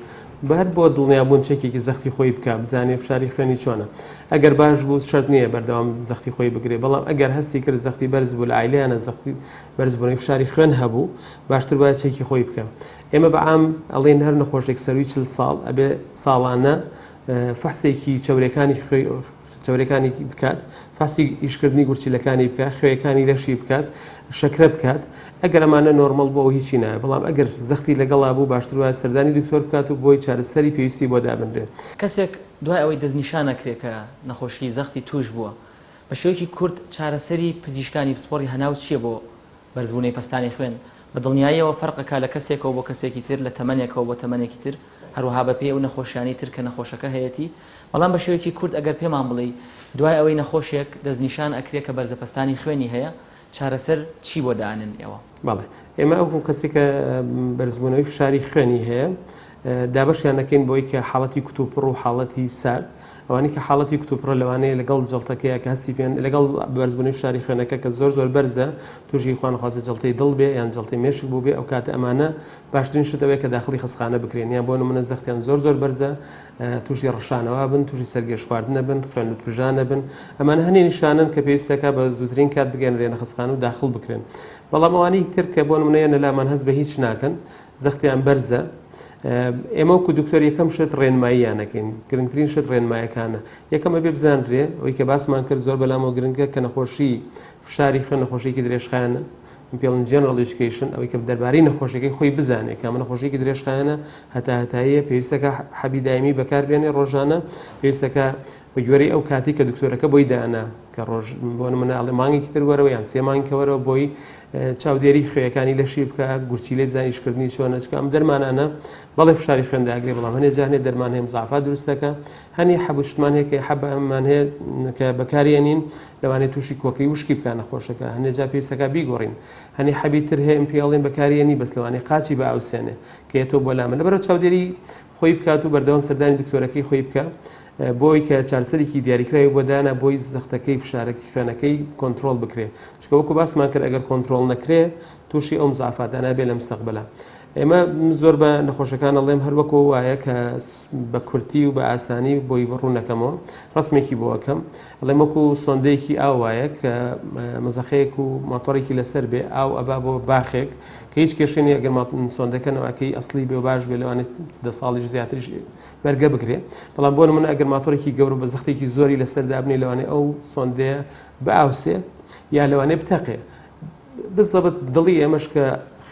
بەر بۆ دڵنیابوون چەکێکی زەختی خۆی بکە بزانێ فشاری خوێنی چۆنە ئەگەر باش بوو شەرت نییە بەردەوام زەختی خۆی بگرێ بەڵام ئەگەر هەستی کرد زەختی بەرز بوو لە عیلەیانە زەختی بەرز بوونی فشاری خوێن هەبوو باشتر وایە چەکی خۆی بکە ئێمە بەعام ئەڵێن هەر نەخۆشێک سەروی 40 ساڵ ئەبێ ساڵانە فەحسێکی چاورەکانی بکات فاسی ئیشکردنی گورچیلەکانی بکات خوێیەکانی لەشی بکات شەکرە بکات ئەگەر ئەمانە نۆرمەڵ بۆ هیچی نایە بەڵام ئەگەر زەختی لەگەڵا بوو باشتر وایە سەردانی دکتۆر بکات و بۆی چارەسەری پێویستی بۆ دابنرێت کەسێک دوای ئەوەی دەستنیشان نەکرێت کە نەخۆشی زەختی توش بووە بە شێوەیەکی کورت چارەسەری پزیشکانی پسپۆڕی هەناو چییە بۆ بەرزبوونەی پەستانی خوێن بە دڵنیاییەوە فەرقەکە لە کەسێکەوە بۆ کەسێکی تر لە تەمەنێکەوە بۆ تەمەنێکی تر هەروەها بە پێی ئەو نەخۆشیانی تر کە نەخۆشەکە هەیەی بەڵام بە شێوەیەکی کورت ئەگەر پێمان بڵێ دوای ئەوەی نەخۆشێک دەستنیشان ئەکرێت کە بەرزەپەستانی خوێنی هەیە چارەسەر چی بۆ دانن ئێوە بەڵێ ئێمە ئەو کەسێکە بەرزبوونەوەی فشاری خوێنی هەیە دابەشیان نەکەین بۆی کە حاڵەتی کتوپڕ و حاڵەتی سارد ئەوانی کە حاڵەتی کتوپڕە لەوانەیە لەگەڵ جەڵتەکەیە کە هەستی پێن لەگەڵ بەرزبوونی فشاری خوێنەکە کە زۆر بەرزە توژی خوانخوازە جەڵتەی دڵ بێ یان جەڵتەی مێشک بوو بێ ئەو کاتە ئەمانە باشترین شتەوەیە کە داخلی خستخانە بکرێن یان بۆ نمونە زەختیان زۆر بەرزە توژی ڕەشانەوە بن توژی سەرگێش خواردنە بن خوێن و توژانە بن ئەمانە هەنێ نیشانن کە پێویستەکە بە زووترین کات بگەنرێنە خستخانە و داخل بکرێن بەڵام ئەوانەی تر کە بۆ نمونەیە نەلامان هەست بە هیچ ناکەن زەختیان بەرزە ئێمە وەکو دکتۆر یەکەم شت ڕێنماییانەکەین گرنگترین شت ڕێنمایەکانە یەکەمە بێ بزانرێ ئەوەی کە باسمان کرد زۆر بەلامەوە گرنگە کە نەخۆشی فشاری خوێن نەخۆشیێکی درێژخایەنە پێڵن جێنرال ئێدوکیشن ئەوەی کە دەربارەی نەخۆشیەکەی خۆی بزانێت کامە نەخۆشیێکی درێژخایەنە هەتایە پێویستەکە حەبی دایمی بەکاربێنێ ڕۆژانە پێویستەکە بە گوێرەی ئەو کاتی کە دکتۆرەکە بۆی دانا کە ڕۆژ بۆ نمونە ئەڵێ مانگێکی تر وەرەوە یان 3 مانگەوەرەوە بۆی چاودێری خوێیەکانی لەشی بکە گورچی لێ بزانانی شکردنی چۆنە چکە ئەم دەرمانانە بەڵێ فشاری خوێنداگرێ بەڵام هەنێ جارێ دەرمان هەیە مزعفات دروستەکە هەنی حەبوشتمان هەیە کە حەبمان هەیە کە بەکارێنین لەوانەیە تووشی کۆکەی وشکی بکە نەخۆشەکە هەنێ جا پێویستەکە بیگۆڕین هەنی حەبی تر هەیە پێڵێن بەکارێنی بەس لەوانەیە قاچی بە ئاوسێنێ کە تۆ بۆ لامە لەبەرەوە چاودێری خۆی بکات و بەردەوام سەردانی دکتۆرەکەی خۆی بکە بۆی کە چارەسەرێکی دیاریکراوی بۆ دانا بۆی زەختەکەی فشارێکی خوێنەکەی کۆنتترۆل بکرێ چکە وەکو باسمان کرد ئەگەر کۆنتترۆل نەکرێ تووشی ئەو مزعفاتانە بێ لە مستەقبلە ئێمە زۆر بە نەخۆشەکان ئەڵێم هەر وەکو وایە کە بە کورتی و بە ئاسانی بۆی بڕوو نەکەمەوە ڕسمێکی بۆەکەم ئەڵێم وەکو سۆندەیەکی ئاو وایە کە مەزەخەیەک و ماتۆڕێکی لەسەر بێ ئاو ئەبا بۆ باخێک کە هیچ کێشێنی ئەگەر سۆندەکەنەوەکەی ئەسلی بێ و باش بێ لەوانێت 10 ساڵیش زیاتریش بەرگە بگرێ بەڵام بۆ نمونە ئەگەر ماتۆڕێکی گەور بە زەختێکی زۆری لەسەر دابنێ لەوانێ ئەو سۆندەیە بە ئاوسێ یا لەوانێ بتەقێ بزەبت دڵی ئێمەش کە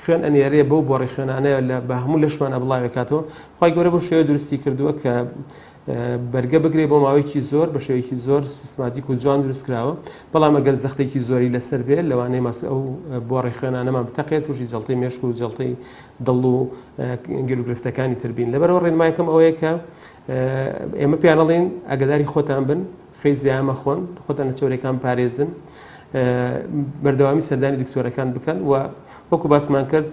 خوێن ئەنێرێ بەو بۆڕی خوێنانەیە لە بە هەموو لەشمانە بڵاوێکاتەوە خی گەورە بۆ شێوە درستی کردووە کە بەرگە بگرێ بۆ ماوەیەکی زۆر بە شێوەیەکی زۆر سیستماتیک و جوان دروستکراوە بەڵام ئەگەر زەختێکی زۆری لەسەر بێت لەوانەیە ماس ئەو بۆڕی خوێنانەمان بتەقێت توشی جەڵتەی مێشک و جەڵتەی دڵ و گەلوگرفتەکانی تربین لەبەرەوە ڕێنمایەکەم ئەوەیە کە ئێمە پیانەڵێن ئەگەداری خۆتان بن خەی زیامە خۆن خۆتان لە چۆرەکان پارێزن بەردەوامی سەردانی دکتۆرەکان بکەن و وەکو باسمان کرد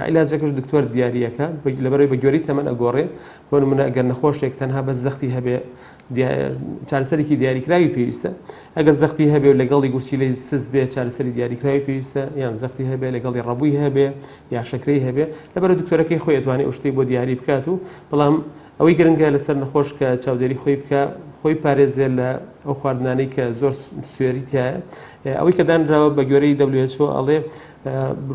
عیلاجەکەش دکتۆر دیاریەکە لەبەرەوەی بە گوێرەی تەمەن ئەگۆڕێ بۆ نمونە ئەگەر نەخۆشێک تەنها بە زەختی هەبێ چارەسەری دیاریکراوی پێویستە ئەگەر زەختی هەبێ و لەگەڵی گورچی لێ سز بێ چارەسەری دیاریکراوی پێویستە یان زەختی هەبێ لەگەڵی ڕەبووی هەبێ یا شەکرەی هەبێ لەبەرە دکتۆرەکەی خۆی ئەتوانێت ئەو شتەی بۆ دیاری بکات و بەڵام ئەوەی گرنگە لەسەر نەخۆش کە چاودێری خۆی بکە خۆی پارێزێ لە ئەو خواردنانەی کە زۆر سوێریتایە ئەوەی کە دانراوە بە گوێرەی WHO ئەڵێ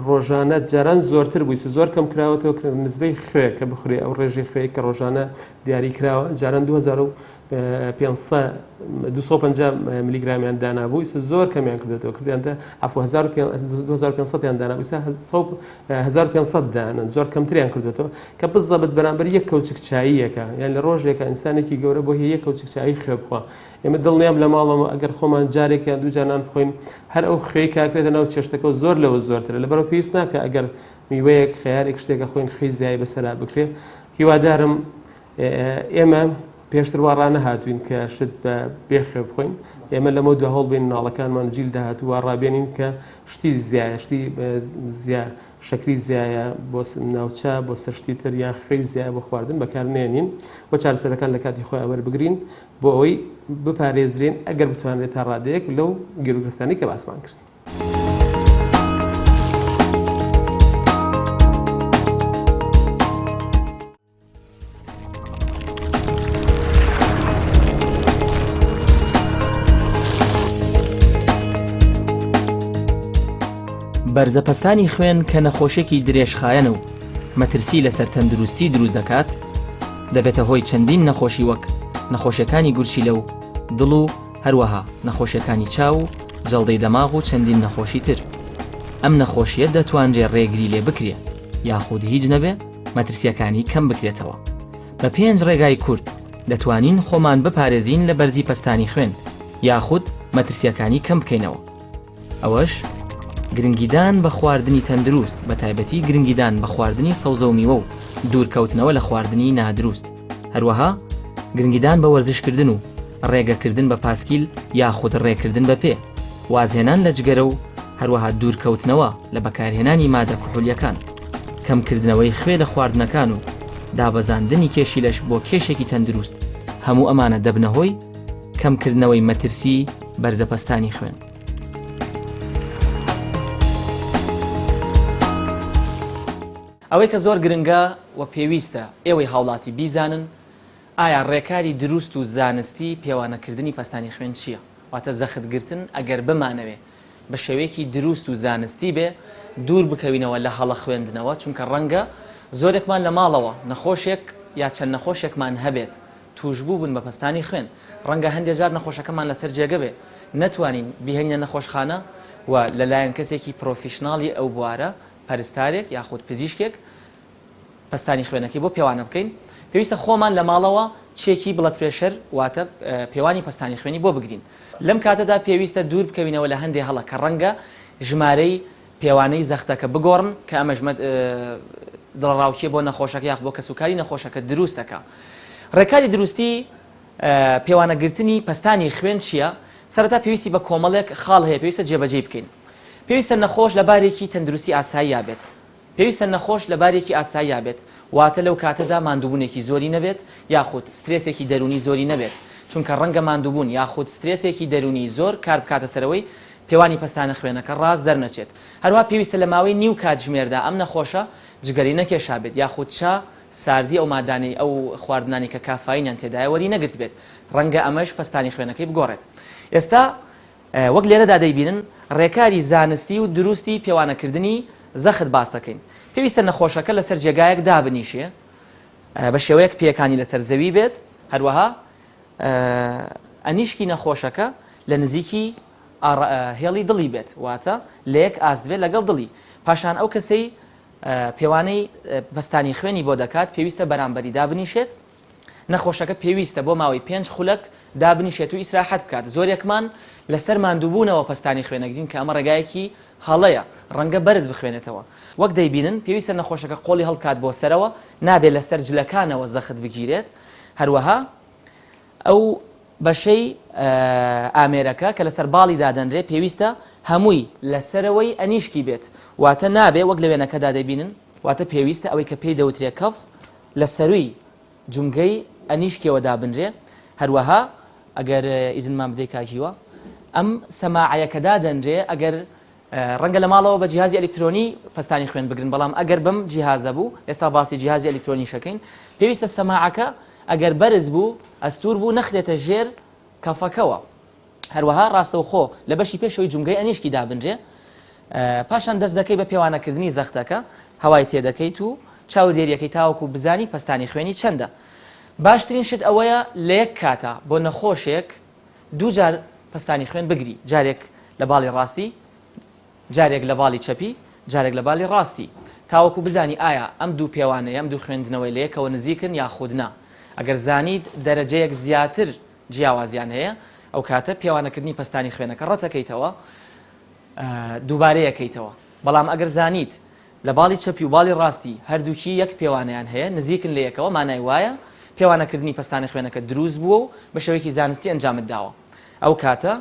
ڕۆژانە جاران زۆرتر بوویسە زۆر کەم کراوەتەوە نسبەی خوێ کە بخورێ ئەو ڕێژەی خوێ کە ڕۆژانە دیاری کراوە جاران 2550 میلیگرامیان دانابوو ئیسە زۆر کەمیان کردێتەوە کردیانتە 2500یان دانابوو ئیسا 1500 دانن زۆر کەمتریان کردێتەوە کە بزەبت بەرامبەر یەک کەوچک چاییەکە یان لە ڕۆژێکە ئینسانێکی گەورە بۆ هەیە یەک کەوچک چایی خوێ بخوا ئێمە دڵنیام لە ماڵەوە ئەگەر خۆمان جارێکیان دوو جانان بخۆین هەر ئەو خوێی کاکرێتە ناو چێشتەکە و زۆر لەوە زۆرترە لەبەرەوە پێویست ناکە ئەگەر میوەیەک خەیارێک شتێکە خۆین خەی زیای بەسەرا بکرێ هیوادارم ئێمە پێشتر وا ڕانەهاتوین کە شت بە بێخێ بخۆین ئێمە لەمە دو هەڵ بین ناڵەکانمان جیل داهات و ڕابێنین کە شتی زیایە شتی شکری زیایە بۆ ناوچە بۆ سەرشتی تر یان خەی زیایە بۆ خواردن بەکارنێنین بۆ چارەسەرەکان لە کاتی خۆی ئەوەربگرین بۆ ئەوەی بپارێزرێن ئەگەر بتوانرێت تا ڕادەیەک لەو گیرروگرفتانی کە باسمان کرد. بەرزەپەستانی خوێن کە نەخۆشێکی درێژخایەنە و مەترسی لەسەر تەندروستی دروست دەکات دەبێتە هۆی چەندین نەخۆشی وەک نەخۆشیەکانی گورچیلە و دڵ و هەروەها نەخۆشیەکانی چاو و جەڵدەی دەماغ و چەندین نەخۆشی تر. ئەم نەخۆشیە دەتوانرێت ڕێگری لێ بکرێ یاخود هیچ نەبێ مەترسیەکانی کەم بکرێتەوە. بە 5 ڕێگای کورت دەتوانین خۆمان بپارێزین لە بەرزی پەستانی خوێن یاخود مەترسیەکانی کەم بکەینەوە. ئەوەش گرنگیدان بە خواردنی تەندروست بە تایبەتی گرنگیدان بە خواردنی سەوزە و میوە و دوورکەوتنەوە لە خواردنی نادروست، هەروەها گرنگیدان بە وەرزشکردن و ڕێگەکردن بە پاسکیل یاخود ڕێکردن بە پێ، وازهێنان لە جگەرە و هەروەها دوورکەوتنەوە لە بەکارهێنانی مادە کوحولیەکان، کەمکردنەوەی خوێ لە خواردنەکان و دابەزاندنی کێشی لەش بۆ کێشێکی تەندروست. هەموو ئەمانە دەبنەهۆی کەمکردنەوەی مەترسی بەرزەپەستانی خوێن. ئەوەی کە زۆر گرنگە و پێویستە ئێوەی هاوڵاتی بیزانن ئایا ڕێکاری دروست و زانستی پێوانەکردنی پەستانی خوێن چییە؟ واتە زەختگرتن ئەگەر بمانەوێ بە شێوەیەکی دروست و زانستی بێ دوور بکەوینەوە لە هەڵە خوێندنەوە، چونکە ڕەنگە زۆرێکمان لە ماڵەوە نەخۆشێک یا چەند نەخۆشێکمان هەبێت توشبوو بوون بە پەستانی خوێن، ڕەنگە هەندێک جار نەخۆشەکەمان لەسەر جێگە بێ نەتوانین بیهێنە نەخۆشخانە و لەلایەن کەسێکی پرۆفیشناڵی ئەو بوارە پەرستارێک یاخود پزیشکێک پەستانی خوێنەکەی بۆ پێوانە بکەین. پێویستە خۆمان لە ماڵەوە چێکی بڵەت پرێشەر واتە پێوانی پەستانی خوێنی بۆ بگرین. لەم کاتەدا پێویستە دوور بکەوینەوە لە هەندێک هەڵە کە ڕەنگە ژمارەی پێوانەی زەختەکە بگۆڕن کە ئەمەش دڵڕاوکیە بۆ نەخۆشەکە یاخ بۆ کەسوکاری نەخۆشەکە دروست دەکا. ڕێکاری دروستی پێوانەگرتنی پەستانی خوێن چییە؟ سەرەتا پێویستی بە کۆمەڵێک خاڵ هەیە پێویستە جێبەجێ بکەین. پێویستە نەخۆش لە بارێکی تەندروستی ئاسایی یابێت، پێویستە نەخۆش لە بارێکی ئاسایی یابێت، واتە لەو کاتەدا ماندووبوونێکی زۆری نەبێت یاخود سترێسێکی دەرونی زۆری نەبێت، چونکە ڕەنگە ماندووبوون یاخود سترێسێکی دەرونی زۆر کار بکاتە سەرەوەی پێوانی پەستانە خوێنەکە ڕاست دەرنەچێت. هەروە پێویستە لە ماوەی نیو کاتژمێردا ئەم نەخۆشە جگەری نەکێشا بێت یاخود چا ساردی ئەو مادانەی ئەو خواردنانی کە کافاینیان تێدایە وەری نەگرت بێت، ڕەنگە ئەمەش پەستانی خوێنەکەی بگۆڕێت. ئێستا وەک لێرەدا دەیبینن ڕێکاری زانستی و دروستی پێوانەکردنی زەخت باس دەکەین. پێویستە نەخۆشەکە لەسەر جێگایەک دابنیشێ بە شێوەیەک پێەکانی لەسەر زەوی بێت، هەروەها ئەنیشکی نەخۆشەکە لە نزیکی هێڵی دڵی بێت، واتە لەیەک ئاست بێت لەگەڵ دڵی. پاشان ئەو کەسەی پێوانەی پەستانی خوێنی بۆ دەکات پێویستە بەرامبەری دابنیشێت. نەخۆشەکە پێویستە بۆ ماوەی 5 خولەک دابنیشێت و ئیسراحەت بکات. زۆرێکمان لەسەر ماندووبوونەوە پەستانی خوێنەگرین کە ئەمە ڕێگایەکی هەڵەیە، ڕەنگە بەرز بخوێنێتەوە. وەک دەیبینن پێویستە نەخۆشەکە قۆڵی هەڵکات بۆ سەرەوە، نابێت لەسەر جلەکانەوە زەخت بگیرێت. هەروەها ئەو بەشەی ئامێرەکە کە لەسەر باڵی دادەنرێت پێویستە هەمووی لەسەرەوەی ئەنیشکی بێت، واتە نابێ وەک لە وێنەکەدا دەبینن، واتە پێویستە ئەوەی کە پێی دەوترێت کەف لە سەروی جونگەی ئەنیشکیەوە دابنرێ. هەروەها ئەگەر ئیزنمان بدەی کاکیوە ئەم سەماعەکەدا دەنرێ ئەگەر ڕەنگە لە ماڵەوە بە جیهازی ئەلکترۆنی پەستانی خوێن بگرن، بەڵام ئەگەر بەم جیهازە بوو ئێستا باسی جیهازی ئەلکترۆنی شەکەین پێویستە سەماعەکە ئەگەر بەرز بوو ئەستور بوو نەخرێتە ژێر کەفەکەوە. هەروەها ڕاستەوخۆ لە بەشی پێشەوەی جونگەی ئەنیشکی دابنرێ، پاشان دەست دەکەی بە پێوانەکردنی زەختەکە، هەوای تێدەکەیت و چاودێریەکەی تاوەکو بزانی پەستانی خوێنی چەندە. باشترین شت ئەوەیە لە یەک کاتە بۆ نەخۆشێک دوو جار پەستانی خوێن بگری، جارێک لە باڵی ڕاستی، جارێک لە باڵی چەپی، جارێک لە باڵی ڕاستی، تاوەکو بزانی ئایا ئەم دوو پێوانەیە ئەم دوو خوێندنەوەی لە یەکەوە نزیکن یاخود نا. ئەگەر زانیت دەرەجەیەک زیاتر جیاوازیان هەیە ئەو کاتە پێوانەکردنی پەستانی خوێنەکە ڕەتەکەیتەوە دووبارەیەکەیتەوە. بەڵام ئەگەر زانیت لە باڵی چەپی و باڵی ڕاستی هەردووکی یەک پێوانیان هەیە نزیکن لە یەکەوە، مانای وایە پێوانەکردنی پەستانی خوێنەکە دروست بووە و بە شێوەیەکی زانستی ئەنجامت داوە ئەو کاتە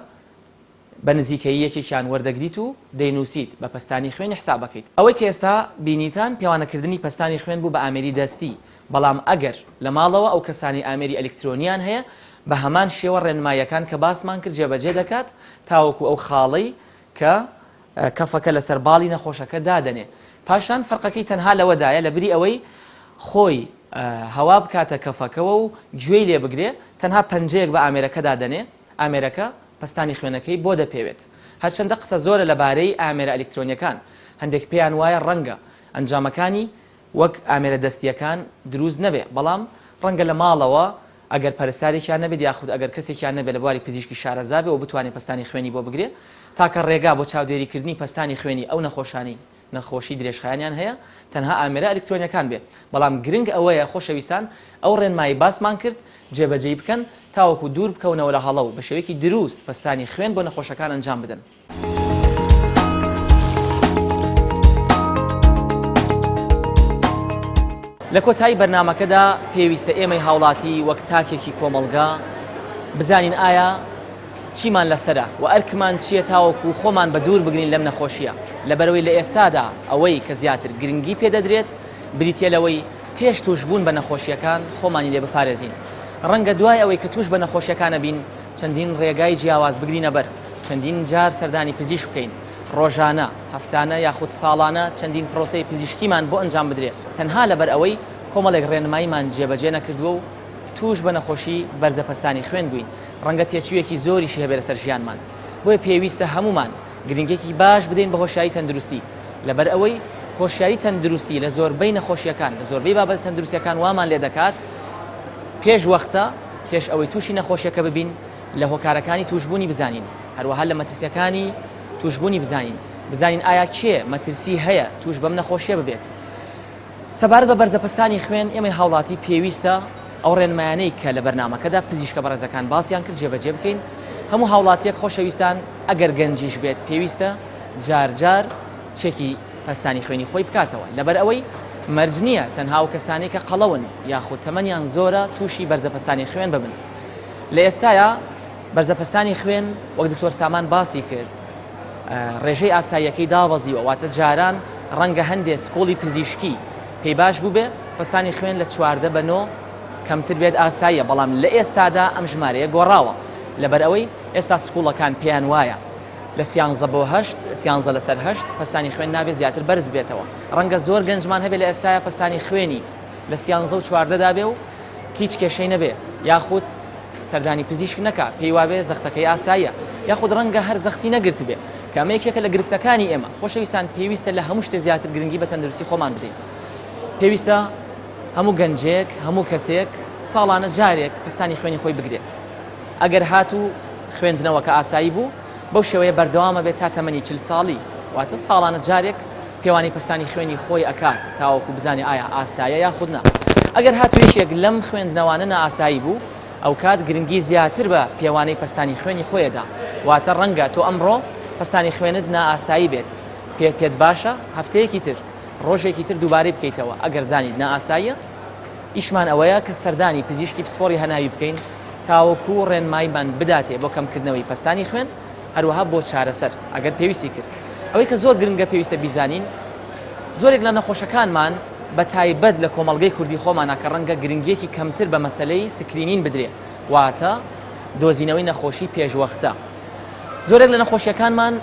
بە نزیکەی یەکێکیان وەردەگریت و دەینووسیت بە پەستانی خوێنی حسابەکەیت ئەوەی کە ئێستا بینیتان پێوانەکردنی پەستانی خوێن بوو بە ئامێری دەستی بەڵام ئەگەر لە ماڵەوە ئەو کەسانی ئامێری ئەلکترۆنیان هەیە بە هەمان شێوە ڕێنماییەکان کە باسمان کرد جێبەجێ دەکات تاوەکو ئەو خاڵەی کە کەفەکە لەسەر باڵی نەخۆشەکە دادەنێ پاشان فەرقەکەی تەنها لەوەدایە لەبری ئەوەی خۆی هەوا بکاتە کەفەکەەوە و گوێی لێ بگرێ تەنها پەنجەیەک بە ئامێرەکە دادەنێ ئامێرەکە پەستانی خوێنەکەی بۆ دەپێوێت هەرچەندە قسە زۆرە لەبارەی ئامێرە ئەلکترۆنیەکان هەندێک پێیان وایە ڕەنگە ئەنجامەکانی وەک ئامێرە دەستیەکان دروست نەبێ بەڵام ڕەنگە لە ماڵەوە ئەگەر پەرستارێکیان نەبێت یاخود ئەگەر کەسێکیان نەبێت لە بواری پزیشکی شارەزا بێ و بتوانێت پەستانی خوێنی بۆ بگرێ تاکە ڕێگا بۆ چاودێریکردنی پەستانی خوێنی ئەو نەخۆشی درێژخایانیان هەیە تەنها ئامێرە ئەلکترۆنیەکان بێت بەڵام گرنگ ئەوەیە خۆشەویستان ئەو ڕێنمایی باسمان کرد جێبەجێ بکەن تاوەکو دوور بکەونەوە لە هەڵە و بە شێوەیەکی دروست پەستانی خوێن بۆ نەخۆشەکان ئەنجام بدەن. لە کۆتایی بەرنامەکەدا پێویستە ئێمەی هاوڵاتی وەک تاکێکی کۆمەڵگا بزانین ئایا چیمان لەسرە و ئەرکمان چیە تاوەکو خۆمان بە دوور بگرین لەم نەخۆشیە لەبەرەوەی لە ئێستادا ئەوەی کە زیاتر گرنگی پێدەدرێت بریتە لەوەی پێش توشبوون بە نەخۆشیەکان خۆمانی لێ بپارێزین ڕەنگە دوای ئەوەی کە توش بە نەخۆشیەکانە بین چەندین ڕێگای جیاواز بگرینە بەر چەندین جار سەردانی پزیشک بکەین ڕۆژانە هەفتانە یاخود ساڵانە چەندین پرۆسەی پزیشکیمان بۆ ئەنجام بدرێت تەنها لەبەر ئەوەی کۆمەڵێک ڕێنماییمان جێبەجێ نەکردووە و توش بە نەخۆشی بەرزە پەستانی خوێن بووین ڕەنگە تێچوویەکی زۆریشی هەبێت لەسەر ژیانمان بۆیە پێویستە هەمومان گرنگێکی باش بدەین بە هۆشیاری تەندروستی لەبەر ئەوەی هۆشیاری تەندروستی لە زۆربەی نەخۆشیەکان لە زۆربەی بابەت تەندروستیەکان وامان لێ دەکات پێش وەختە پێش ئەوەی تووشی نەخۆشیەکە ببین لە هۆکارەکانی توشبوونی بزانین هەروەها لە مەترسیەکانی توشبوونی بزانین ئایا کێ مەترسی هەیە توش بەم نەخۆشیە ببێت سەبارەت بە بەرزەپەستانی خوێن ئێمەی هاوڵاتی پێویستە ئەو ڕێنمایانەی کە لە بەرنامەکەدا پزیشکە بەڕێزەکان باسییان کرد جێبەجێ بکەین هەموو هاوڵاتیەک خۆشەویستان ئەگەر گەنجیش بێت پێویستە جار چێکی پەستانی خوێنی خۆی بکاتەوە لەبەر ئەوەی مەرج نییە تەنها و کەسانی کە قەڵەون یاخود تەمەنیان زۆرە تووشی بەرزەپەستانی خوێن ببن لە ئێستاە بەرزەپەستانی خوێن وەک دکتۆر سامان باسی کرد ڕێژەی ئاساییەکەی دابەزیوە واتە جاران ڕەنگە هەندێک سکۆڵی پزیشکی پێی باش بووبێ پەستانی خوێن لە 4 بە 9 کەمتر بێت ئاساییە بەڵام لە ئێستادا ئەم ژمارەیە گۆڕاوە لەبەر ئەوەی ئێستا سکوڵەکان پێیان وایە لە 13 بۆ 8 13 لەسەر 8 پەستانی خوێن نابێت زیاتر بەرز بێتەوە ڕەنگە زۆر گەنجمان هەبێت لە ئێستاە پەستانی خوێنی لە 13 و 14 دابێ و هیچ کێشەی نەبێ یاخود سەردانی پزیشک نەکا پێی وابێ زەختەکەی ئاساییە یاخود ڕەنگە هەر زەختی نەگرت بێ کامەیەکێکە لە گرفتەکانی ئێمە خۆشەویستان پێویستە لە هەموو شتێ زیاتر گرنگی بە تەندروستی خۆمان بدەین پێویستە هەموو گەنجێک هەموو کەسێک ساڵانە جارێک پەستانی خوێنی خۆی بگرێت ئەگەر هاتوو خوێندنەوە کە ئاسایی بوو بەو شێوەیە بەردەوامە بێت تا تەمەنی 40 ساڵی واتە ساڵانە جارێک پێوانی پەستانی خوێنی خۆی ئەکات تاوەکو بزانێ ئایا ئاسایە یاخود نا ئەگەر هاتوویشێک لەم خوێندنەوانە نائاسایی بوو ئەو کات گرنگی زیاتر بە پێوانەی پەستانی خوێنی خۆیەدا واتە ڕەنگە تۆ ئەمڕۆ پەستانی خوێنت نائاسایی بێت پێت باشە هەفتەیەکی تر ڕۆژێکی تر دووبارەی بکەیتەوە ئەگەر زانیت نائاساییە ئیشمان ئەوەیە کە سەردانی پزیشکی پسپۆری هەناوی بکەین تاوەکو ڕێنماییمان بداتێ بۆ کەمکردنەوەی پەستانی خوێن هەروەها بۆ چارەسەر ئەگەر پێویستی کرد ئەوەی کە زۆر گرنگە پێویستە بیزانین زۆرێک لە نەخۆشەکانمان بە تایبەت لە کۆمەڵگەی کوردی خۆمانە کە ڕەنگە گرنگیەکی کەمتر بە مەسەلەی سکرینین بدرێ واتە دۆزینەوەی نەخۆشی پێشوەختە زۆرێک لە نەخۆشیەکانمان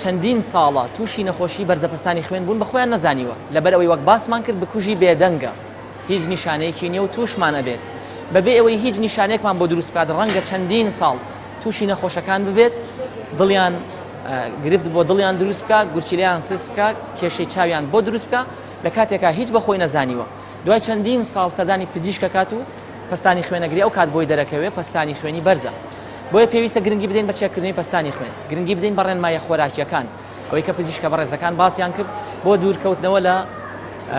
چەندین ساڵە تووشی نەخۆشی بەرزەپەستانی خوێن بوون بە خۆیان نەزانیوە لەبەر ئەوەی وەک باسمان کرد بکوژی بێدەنگە هیچ نیشانەیەکی نییە و تووشمانە بێت بەبێ ئەوەی هیچ نیشانێکمان بۆ دروست بکات ڕەنگە چەندین ساڵ تووشی نەخۆشەکان ببێت دڵیان گرفت بۆ دڵیان دروست بکە گورچیلیان سست بکە کێشەی چاویان بۆ دروست بکە لە کاتێکا هیچ بە خۆی نەزانیوە دوای چەندین ساڵ سەردانی پزیشکە کات و پەستانی خوێنەگری ئەو کات بۆی دەرەکەوێ پەستانی خوێنی بەرزە بۆیە پێویستە گرنگی بدەین بە چێکردنی پەستانی خوێن گرنگی بدەین بە ڕێنمایە خۆراکیەکان ئەوەی کە پزیشکە بەڕێزەکان باسییان کرد بۆ دوورکەوتنەوە لە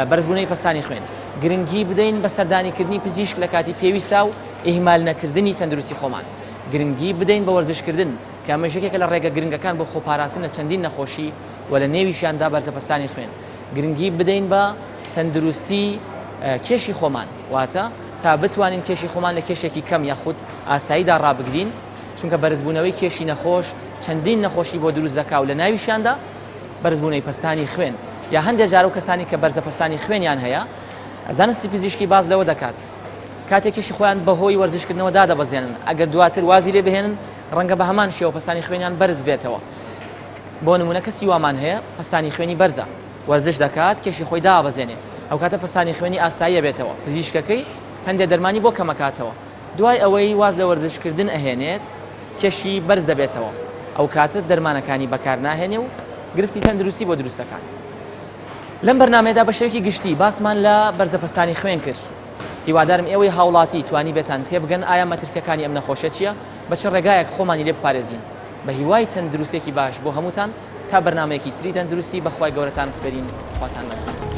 بەرزبوونەی پەستانی خوێن گرنگی بدەین بە سەردانیکردنی پزیشک لە کاتی پێویستە و ئیهمال نەکردنی تەندروستی خۆمان گرنگی بدەین بە وەرزشکردن کە ئەمەژێکێکە لە ڕێگە گرنگەکان بۆ خۆپاراستن لە چەندین نەخۆشی و لە نێویشیاندا بەرزەپەستانی خوێن گرنگی بدەین بە تەندروستی کێشی خۆمان واتە تا بتوانین کێشی خۆمان لە کێشێکی کەم یاخود ئاساییدا ڕابگرین چونکە بەرزبوونەوەی کێشی نەخۆش چەندین نەخۆشی بۆ دروست دەکا و لە ناویشیاندا بەرزبوونەی پەستانی خوێن یا هەندێک جار و کەسانی کە بەرزە پەستانی خوێنیان هەیە زانستی پزیشکی باز لەوە دەکات کاتێکیشی خۆیان بەهۆی وەرزشکردنەوە دادەبەزێنن ئەگەر دواتر وازی لێ بهێنن ڕەنگە بە هەمان شێوە پەستانی خوێنیان بەرز بێتەوە بۆ نمونە کەسی وامان هەیە پەستانی خوێنی بەرزە وەرزش دەکات کێشی خۆی دابەزێنێ ئەو کاتە پەستانی خوێنی ئاساییە بێتەوە پزیشکەکەی هەندێک دەرمانی بۆ کەمەکاتەوە دوای ئەوەی واز لە وەرزشکردن ئەهێنێت کێشی بەرز دەبێتەوە ئەو کاتە دەرمانەکانی بەکار ناهێنێ و گرفتی تەندروستی بۆ دروستەکان لەم بەرنامەیەدا بە شێوەیەکی گشتی باسمان لە بەرزە پەستانی خوێن کرد هیوادارم ئێوەی هاوڵاتی توانی بێتان تێبگەن ئایا مەترسیەکانی ئەم نەخۆشە چییە بە چ ڕێگایەک خۆمانی لێ بپارێزین بە هیوای تەندروستێکی باش بۆ هەمووتان تا بەرنامەیەکی تری تەندروستی بەخوای گەورەتان سپێرین خواتان لەگەڵ